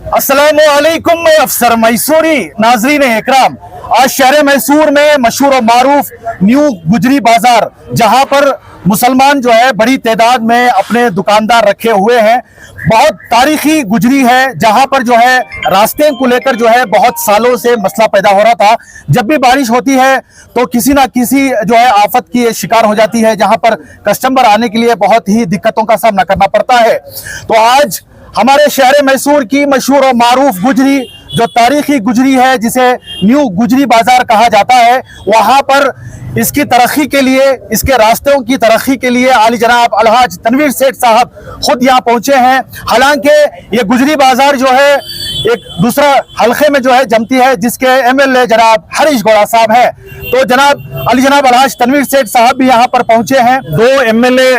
अस्सलामुअलैकुम, मैं अफसर मैसूरी। नाजरीन इकराम, आज शहर मैसूर में मशहूर और मारूफ न्यू गुजरी बाजार, जहां पर मुसलमान जो है बड़ी तादाद में अपने दुकानदार रखे हुए हैं। बहुत तारीखी गुजरी है, जहां पर जो है रास्ते को लेकर जो है बहुत सालों से मसला पैदा हो रहा था। जब भी बारिश होती है तो किसी ना किसी जो है आफत की शिकार हो जाती है, जहां पर कस्टमर आने के लिए बहुत ही दिक्कतों का सामना करना पड़ता है। तो आज हमारे शहर मैसूर की मशहूर और मारूफ गुजरी, जो तारीखी गुजरी है, जिसे न्यू गुजरी बाजार कहा जाता है, वहां पर इसकी तरक्की के लिए, इसके रास्तों की तरक्की के लिए आली जनाब अलहाज तनवीर सेठ साहब खुद यहाँ पहुंचे हैं। हालांकि ये गुजरी बाजार जो है एक दूसरा हल्के में जो है जमती है, जिसके एमएलए जनाब हरीश गौड़ा साहब है। तो जनाब अली जनाब अलहाज तनवीर सेठ साहब भी यहाँ पर पहुंचे हैं। दो एमएलए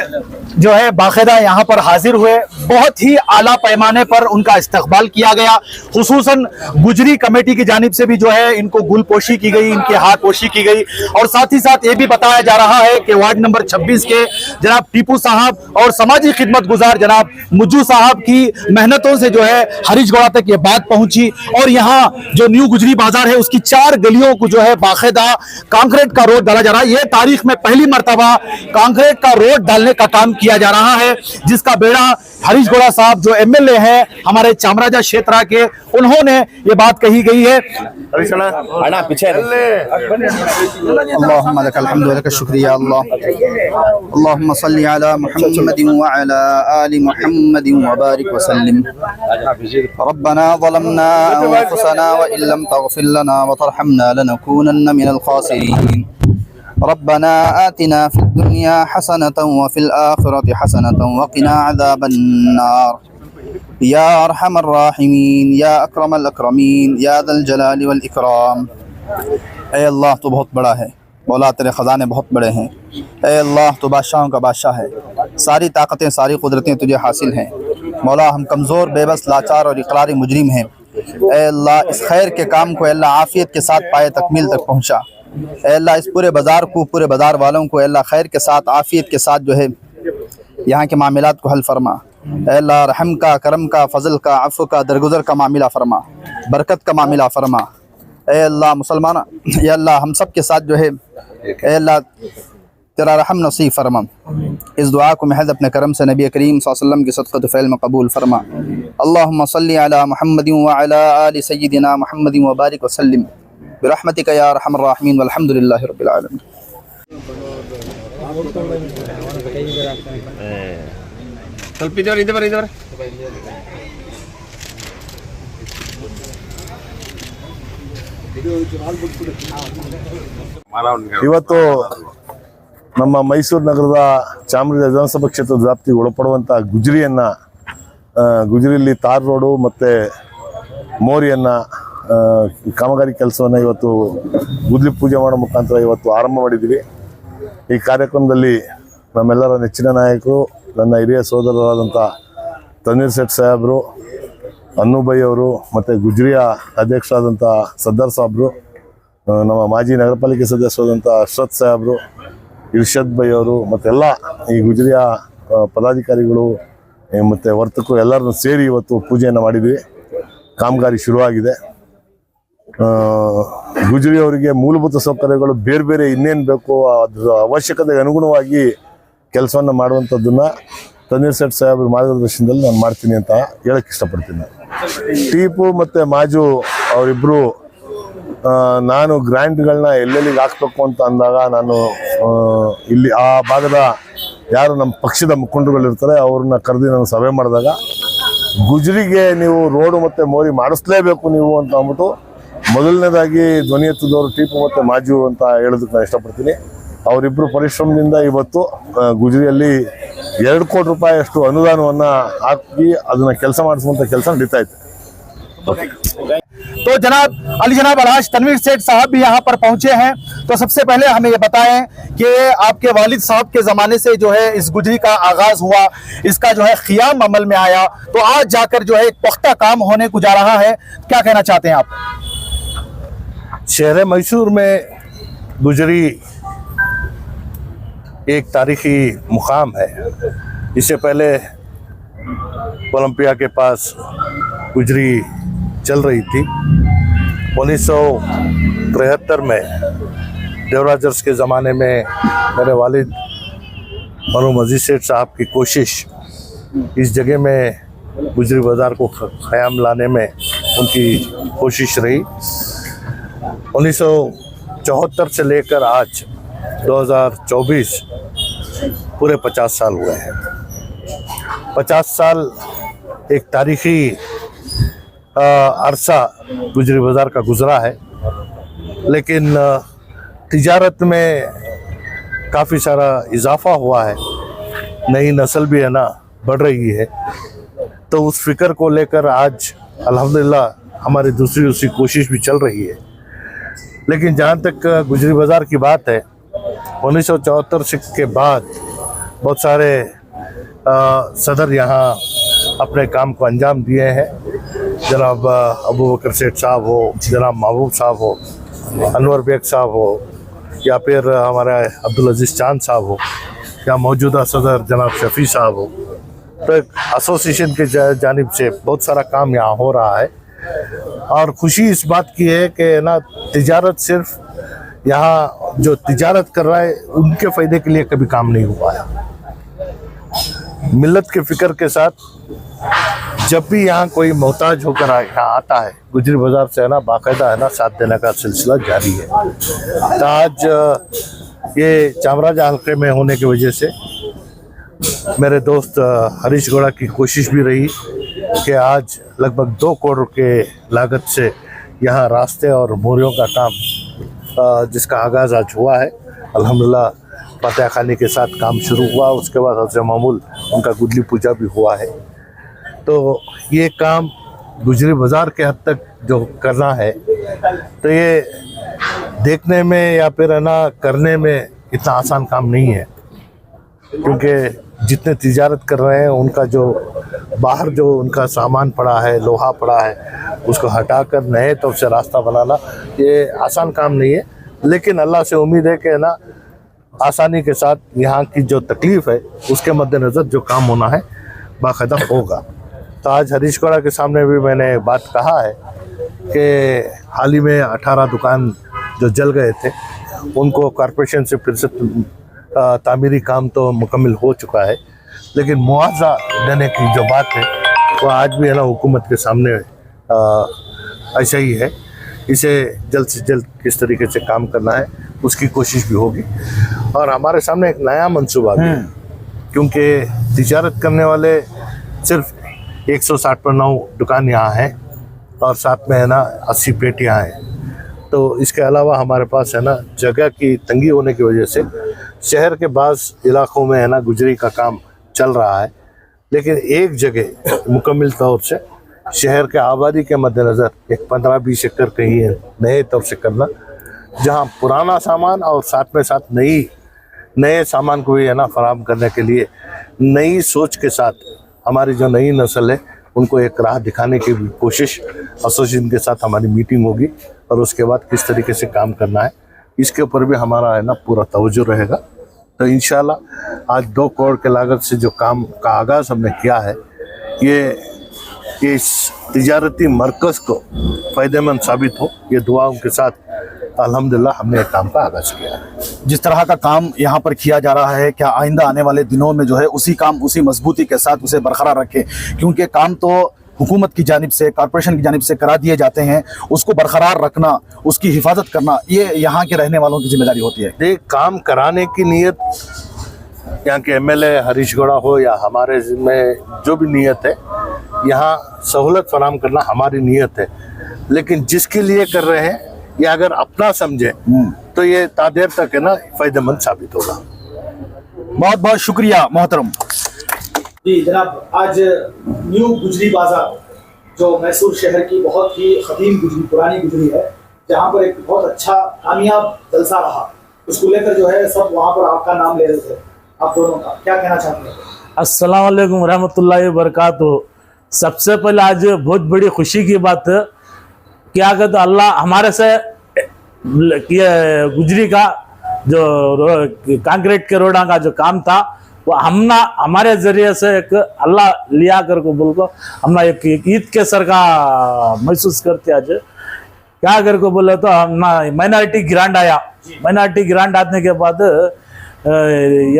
जो है बाकायदा यहाँ पर हाजिर हुए। बहुत ही आला पैमाने पर उनका इस्तकबाल किया गया। खुसूसन गुजरी कमेटी की जानिब से भी जो है इनको गुलपोशी की गई, इनके हाथ पोशी की गई। और साथ ही साथ ये भी बताया जा रहा है कि वार्ड नंबर 26 के जनाब टीपू साहब और समाजी खिदमत गुजार जनाब मुज्जू साहब की मेहनतों से जो है हरीश गौड़ा तक ये बात पहुंची। और यहाँ जो न्यू गुजरी बाजार है उसकी 4 गलियों को जो है बाकायदा कांक्रीट का रोड डाला जा रहा है। ये तारीख में पहली मरतबा कांक्रीट का रोड डालने का काम किया जा रहा है, जिसका बेड़ा हरीश गौड़ा साहब जो एमएलए हैं हमारे चामराजा क्षेत्र के, उन्होंने ये बात कही गई है। अल्लाहुम्मा लकल हम्दु व लकल शुक्रिया अल्लाह। अल्लाहुम्मा सल्लि अला मुहम्मदिन व अला आलि मुहम्मदिन व बारिक व सल्लिम। रब्बना ज़लमना अनफुसना व इन लम तग़फिर लना व तरहमना लनकूनन्ना मिनल खासिरीन। रब्बना आतिना फिद दुनिया हसनतन व फिल आखिरति हसनतन व क़िना अज़ाबन नार। या अरहमर राहिमीन, या अकरमल अकरमीन, या ज़ल जलाली वल इकराम। ऐ अल्लाह तो बहुत बड़ा है, मौला तेरे ख़ज़ाने बहुत बड़े हैं। ऐ अल्लाह तो बादशाहों का बादशाह है, सारी ताकतें सारी कुदरतें तुझे हासिल हैं। मौला हम कमज़ोर, बेबस, लाचार और इकरारी मुजरिम हैं। ऐ अल्लाह इस खैर के काम को अल्लाह आफ़ियत के साथ पाए तकमील तक पहुँचा। ऐ अल्लाह इस पूरे बाज़ार को, पूरे बाज़ार वालों को अल्लाह खैर के साथ, आफ़ियत के साथ जो है यहाँ के मामलात को हल फरमा। ऐ अल्लाह रहम का, करम का, फ़ज़ल का, अफ़्व का, दरगुज़र का मामला फरमा, बरकत का मामला फरमा। ऐ अल्लाह मुसलमान, या अल्लाह हम सब के साथ जो है ऐ अल्लाह तेरा रहम नसीब फरमा। इस दुआ को महज अपने करम से नबी करीम सल्लल्लाहु अलैहि वसल्लम की सदक़त फ़ैल में कबूल फरमा। अल्लाहुम्मा सल्लि अला मुहम्मदिन व अला आलि सय्यिदिना मुहम्मदिन व बारिक व सल्लिम बिरहमतिका या अरहमर राहिमीन वल्हम्दुलिल्लाहि रब्बिल आलमीन। ಸ್ವಲ್ಪ ಇದೇವ್ರಿ ಇದೆ ಬರ್ರಿ ಇವತ್ತು ನಮ್ಮ ಮೈಸೂರು ನಗರದ ಚಾಮರಾಜ ವಿಧಾನಸಭಾ ಕ್ಷೇತ್ರದ ವ್ಯಾಪ್ತಿಗೆ ಒಳಪಡುವಂಥ ಗುಜರಿಯಲ್ಲಿ ತಾರ್ ರೋಡು ಮತ್ತು ಮೋರಿಯನ್ನು ಕಾಮಗಾರಿ ಕೆಲಸವನ್ನು ಇವತ್ತು ಗುದ್ಲಿ ಪೂಜೆ ಮಾಡೋ ಮುಖಾಂತರ ಇವತ್ತು ಆರಂಭ ಮಾಡಿದ್ದೀವಿ। ಈ ಕಾರ್ಯಕ್ರಮದಲ್ಲಿ ನಮ್ಮೆಲ್ಲರ ನೆಚ್ಚಿನ ನಾಯಕರು, ನನ್ನ ಹಿರಿಯ ಸೋದರರಾದಂಥ ತನ್ವೀರ್ ಸೇಠ್ ಸಾಹೇಬರು, ಅನ್ನುಬೈ ಅವರು, ಮತ್ತು ಗುಜರಿಯ ಅಧ್ಯಕ್ಷರಾದಂಥ ಸದ್ದಾರ್ ಸಾಹೇಬರು, ನಮ್ಮ ಮಾಜಿ ನಗರ ಪಾಲಿಕೆ ಸದಸ್ಯರಾದಂಥ ಅಶ್ರತ್ ಸಾಹೇಬರು, ಇರ್ಷದ್ ಬೈ ಅವರು, ಮತ್ತೆಲ್ಲ ಈ ಗುಜರಿಯ ಪದಾಧಿಕಾರಿಗಳು ಮತ್ತು ವರ್ತಕರು ಎಲ್ಲರನ್ನು ಸೇರಿ ಇವತ್ತು ಪೂಜೆಯನ್ನು ಮಾಡಿದ್ವಿ। ಕಾಮಗಾರಿ ಶುರುವಾಗಿದೆ। ಗುಜರಿಯವರಿಗೆ ಮೂಲಭೂತ ಸೌಕರ್ಯಗಳು ಬೇರೆ ಬೇರೆ ಇನ್ನೇನು ಬೇಕೋ ಅದರ ಅವಶ್ಯಕತೆಗೆ ಅನುಗುಣವಾಗಿ ಕೆಲಸವನ್ನು ಮಾಡುವಂಥದ್ದನ್ನು ತನ್ವೀರ್ ಸೇಠ್ ಸಾಹೇಬ್ರ ಮಾರ್ಗದರ್ಶನದಲ್ಲಿ ನಾನು ಮಾಡ್ತೀನಿ ಅಂತ ಹೇಳಕ್ಕೆ ಇಷ್ಟಪಡ್ತೀನಿ। ಟೀಪು ಮತ್ತು ಮಾಜು ಅವರಿಬ್ಬರು ನಾನು ಗ್ರ್ಯಾಂಟ್ಗಳನ್ನ ಎಲ್ಲೆಲ್ಲಿಗೆ ಹಾಕ್ಬೇಕು ಅಂತ ಅಂದಾಗ ನಾನು ಇಲ್ಲಿ ಆ ಭಾಗದ ಯಾರು ನಮ್ಮ ಪಕ್ಷದ ಮುಖಂಡರುಗಳಿರ್ತಾರೆ ಅವ್ರನ್ನ ಕರೆದು ನಾನು ಸಭೆ ಮಾಡಿದಾಗ ಗುಜರಿಗೆ ನೀವು ರೋಡು ಮತ್ತು ಮೋರಿ ಮಾಡಿಸ್ಲೇಬೇಕು ನೀವು ಅಂತ ಅಂದ್ಬಿಟ್ಟು ಮೊದಲನೇದಾಗಿ ಧ್ವನಿ ಎತ್ತಿದವರು ಟೀಪು ಮತ್ತು ಮಾಜು ಅಂತ ಹೇಳೋದಕ್ಕೆ ನಾನು ಇಷ್ಟಪಡ್ತೀನಿ। ಅವರಿಬ್ಬರು ಪರಿಶ್ರಮದಿಂದ ಇವತ್ತು ಗುಜರಿಯಲ್ಲಿ 2 ಕೋಟಿ ರೂಪಾಯಿ ಅಷ್ಟು ಅನುದಾನವನ್ನು ಹಾಕಿ ಅದನ್ನು ಕೆಲಸ ಮಾಡಿಸುವಂಥ ಕೆಲಸ ನಡೀತಾ ಇದೆ। तो जनाब अली जनाब अलहाज तनवीर सेठ साहब भी यहाँ पर पहुंचे हैं। तो सबसे पहले हमें ये बताएं कि आपके वालिद साहब के ज़माने से जो है इस गुजरी का आगाज़ हुआ, इसका जो है क़ियाम अमल में आया, तो आज जाकर जो है एक पुख्ता काम होने को जा रहा है, क्या कहना चाहते हैं आप? शहर मैसूर में गुजरी एक तारीखी मुकाम है। इससे पहले कोलंबिया के पास गुजरी चल रही थी। 1973 में देवराजर्स के ज़माने में मेरे वालिद मरहूम अजीज सेठ साहब की कोशिश इस जगह में गुजरी बाज़ार को क़याम लाने में उनकी कोशिश रही। 1974 से लेकर आज 2024 पूरे 50 साल हुए हैं। 50 साल एक तारीखी अरसा गुजरी बाज़ार का गुज़रा है, लेकिन तिजारत में काफ़ी सारा इजाफा हुआ है, नई नस्ल भी है ना बढ़ रही है। तो उस फिक्र को लेकर आज अल्हम्दुलिल्लाह हमारी दूसरी कोशिश भी चल रही है। लेकिन जहाँ तक गुजरी बाज़ार की बात है, 1974 के बाद बहुत सारे सदर यहाँ अपने काम को अंजाम दिए हैं। जनाब अबू बकर सेठ साहब हो, जनाब महबूब साहब हो, अनवर बेग साहब हो, या फिर हमारे अब्दुल अजीज़ चांद साहब हो, या मौजूदा सदर जनाब शफ़ी साहब हो। तो एक एसोसिएशन के जानिब से बहुत सारा काम यहाँ हो रहा है और खुशी इस बात की है कि ना तिजारत सिर्फ यहाँ जो तिजारत कर रहा है उनके फ़ायदे के लिए कभी काम नहीं हुआ है। मिल्लत के फ़िक्र के साथ जब भी यहाँ कोई मोहताज होकर यहाँ आता है, गुजरी बाज़ार से है ना बाकायदा है ना साथ देने का सिलसिला जारी है। तो आज ये चामराजा हल्के में होने की वजह से मेरे दोस्त हरीश गौड़ा की कोशिश भी रही कि आज लगभग 2 करोड़ के लागत से यहाँ रास्ते और मोरियों का काम जिसका आगाज़ आज हुआ है। अल्हम्दुलिल्लाह फातिहा खानी के साथ काम शुरू हुआ, उसके बाद हज़रत मामूल उनका गुदली पूजा भी हुआ है। तो ये काम गुजरी बाज़ार के हद तक जो करना है, तो ये देखने में या फिर है ना करने में इतना आसान काम नहीं है, क्योंकि जितने तिजारत कर रहे हैं उनका जो बाहर जो उनका सामान पड़ा है, लोहा पड़ा है, उसको हटाकर नए तौर से रास्ता बनाना ये आसान काम नहीं है। लेकिन अल्लाह से उम्मीद है कि ना आसानी के साथ यहाँ की जो तकलीफ़ है उसके मद्देनज़र जो काम होना है बाकायदा होगा। तो आज हरीश गौड़ा के सामने भी मैंने बात कहा है कि हाल ही में 18 दुकान जो जल गए थे उनको कॉरपोरेशन से फिर से तामीरी काम तो मुकम्मल हो चुका है, लेकिन मुआवजा देने की जो बात है वो आज भी है ना हुकूमत के सामने ऐसा ही है। इसे जल्द से जल्द किस तरीके से काम करना है उसकी कोशिश भी होगी। और हमारे सामने एक नया मंसूबा भी है, क्योंकि तिजारत करने वाले सिर्फ 160 पर 9 दुकान यहाँ हैं और साथ में है ना 80 पेटियाँ हैं। तो इसके अलावा हमारे पास है ना जगह की तंगी होने की वजह से शहर के बाज़ इलाक़ों में है ना गुजरी का काम चल रहा है, लेकिन एक जगह मुकम्मल तौर से शहर के आबादी के मद्देनज़र एक 15-20 एकड़ कहीं नए तौर से करना, जहाँ पुराना सामान और साथ में साथ नए सामान को भी है ना फराहम करने के लिए नई सोच के साथ हमारी जो नई नस्ल है उनको एक राह दिखाने की भी कोशिश एसोसिएशन के साथ हमारी मीटिंग होगी और उसके बाद किस तरीके से काम करना है इसके ऊपर भी हमारा है ना पूरा तवज्जो रहेगा। तो इंशाल्लाह आज 2 करोड़ के लागत से जो काम का आगाज़ हमने किया है ये इस तिजारती मरकज़ को फ़ायदेमंद साबित हो, ये दुआओं के साथ अल्हम्दुलिल्लाह हमने एक काम का आगाज़ किया है। जिस तरह का काम यहाँ पर किया जा रहा है, क्या आइंदा आने वाले दिनों में जो है उसी मजबूती के साथ उसे बरकरार रखें, क्योंकि काम तो हुकूमत की जानिब से, कॉरपोरेशन की जानिब से करा दिए जाते हैं, उसको बरकरार रखना, उसकी हिफाजत करना ये यहाँ के रहने वालों की जिम्मेदारी होती है। देख, काम कराने की नीयत यहाँ के एमएलए हरीश गौड़ा हो या हमारे में जो भी नीयत है, यहाँ सहूलत फराहम करना हमारी नीयत है, लेकिन जिसके लिए कर रहे हैं ये अगर अपना समझे तो ये तादेर तक है ना फ़ायदेमंद साबित होगा। बहुत बहुत शुक्रिया मोहतरम जी। जनाब, आज न्यू गुजरी बाजार जो मैसूर शहर की बहुत ही कदीम गुजरी, पुरानी गुजरी है, जहाँ पर एक बहुत अच्छा कामयाब जलसा रहा, उसको लेकर जो है सब वहाँ पर आपका नाम ले रहे थे, आप दोनों का क्या कहना चाहते हैं? अस्सलाम वालेकुम रहमतुल्लाहि व बरकातुहू। सबसे पहले आज बहुत बड़ी खुशी की बात है कि अगर तो अल्लाह हमारे से गुजरी का जो कंक्रीट के रोडा का जो काम था वो हमारे जरिए से एक अल्लाह लिया कर को बोल को हमने एक ईद के सर का महसूस करते आज क्या कर को बोले तो हम माइनॉरिटी ग्रांट आया। माइनॉरिटी ग्रांट आने के बाद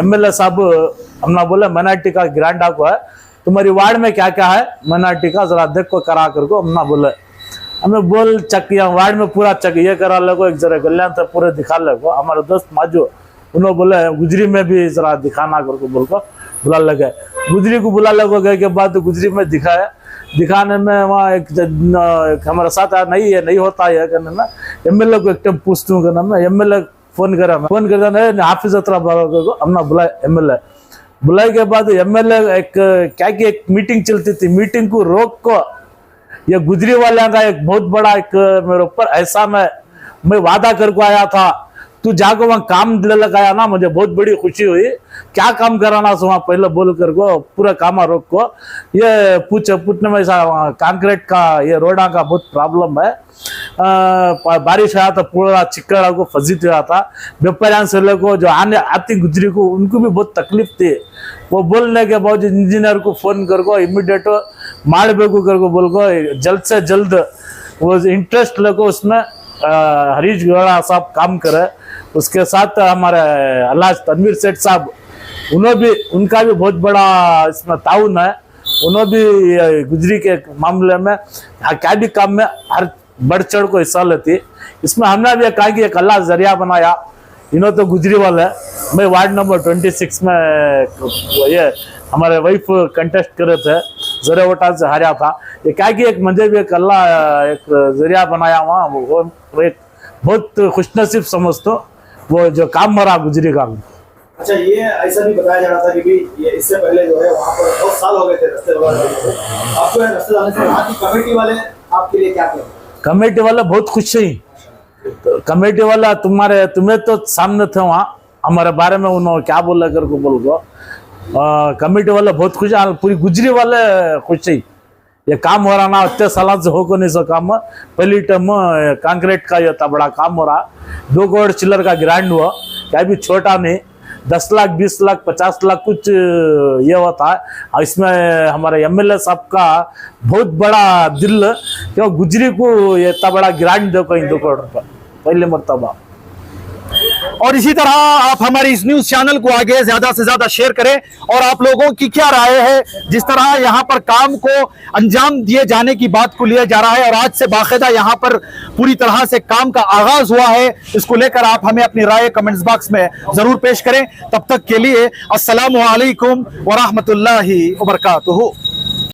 MLA साहब हमने बोले माइनॉरिटी का ग्रांट आपको है, तुम्हारी वार्ड में क्या क्या है माइनॉरिटी का जरा देख को करा कर को हमने बोले। हमें बोल चक यहाँ वार्ड में पूरा चक ये करा ले को एक जरा कल्याण तक पूरे दिखा ले को। हमारे दोस्त माजो उन्होंने बोले गुजरी में भी जरा दिखाना कर को बोल को बुला लगे। गुजरी को बुला लगे गए के बाद गुजरी में दिखाया। दिखाने में वहाँ एक हमारे साथ नहीं है, नहीं होता है कहने में MLA को एक टाइम पूछता हूँ कहना में MLA फोन करा हाफिज अतरा को हमने बुलाया। MLA बुलाए के बाद MLA एक क्या की एक मीटिंग चलती थी, मीटिंग को रोक को ये गुजरी वाले का एक बहुत बड़ा एक मेरे ऊपर ऐसा मैं वादा करके आया था, तू जाकर वहां काम लगाया ना, मुझे बहुत बड़ी खुशी हुई। क्या काम कराना वहां पहले बोल कर को पूरा काम रोक को ये पूछने में कंक्रीट का ये रोडा का बहुत प्रॉब्लम है। बारिश आया था पूरा चिक्कड़ा को फंसी हुआ था। व्यापारियों से लेको जो आती गुजरी को उनको भी बहुत तकलीफ थी। वो बोलने के बाद इंजीनियर को फोन कर को इमीडिएट माड़बेकू कर को बोल को जल्द से जल्द वो इंटरेस्ट लेको उसमें हरीश गौड़ा साहब काम करे। उसके साथ हमारे अल्लाह तनवीर सेठ साहब उनका भी बहुत बड़ा इसमें ताउन है। उन्होंने भी गुजरी के मामले में क्या भी काम में हर बढ़ चढ़ को हिस्सा लेती। इसमें हमने भी कहा कि एक अल्लाह जरिया बनाया। इन्हों तो गुजरी वाले मैं वार्ड नंबर 26 में ये हमारे वाइफ कंटेस्ट करे थे, जरे वोटा से हारा था। ये क्या कि एक मुझे भी एक अल्लाह एक जरिया बनाया वहाँ, वो एक बहुत खुशनसीब समझतो वो जो काम मरा गुजरी का। अच्छा, ये ऐसा भी बताया जा रहा था कि भी ये इससे पहले जो है वहाँ पर बहुत साल हो गए थे रास्ते वगैरह, आपको रास्ते जाने से वहाँ की कमेटी वाले आपके लिए क्या कहें? कमेटी वाले बहुत खुश है। तो कमेटी वाला तुम्हें तो सामने थे वहाँ, हमारे बारे में उन्होंने क्या बोला कर को बोल को कमेटी वाले बहुत खुश है। पूरी गुजरी वाले खुश है। ये काम हो रहा ना इतने साल से हो को नहीं सो काम। पहली टाइम कंक्रीट का ये इतना बड़ा काम हो रहा। 2 करोड़ चिल्लर का ग्रांड हुआ, क्या भी छोटा नहीं। 10 लाख 20 लाख 50 लाख कुछ ये होता है। इसमें हमारे MLA साहब का बहुत बड़ा दिल क्यों गुजरी को ये इतना बड़ा ग्रांड दो कहीं 2 करोड़ रुपये पहले मरतबा। और इसी तरह आप हमारे इस न्यूज चैनल को आगे ज्यादा से ज्यादा शेयर करें। और आप लोगों की क्या राय है, जिस तरह यहाँ पर काम को अंजाम दिए जाने की बात को लिया जा रहा है और आज से बाकायदा यहाँ पर पूरी तरह से काम का आगाज हुआ है, इसको लेकर आप हमें अपनी राय कमेंट्स बॉक्स में जरूर पेश करें। तब तक के लिए अस्सलामु अलैकुम व रहमतुल्लाहि व बरकातुहू।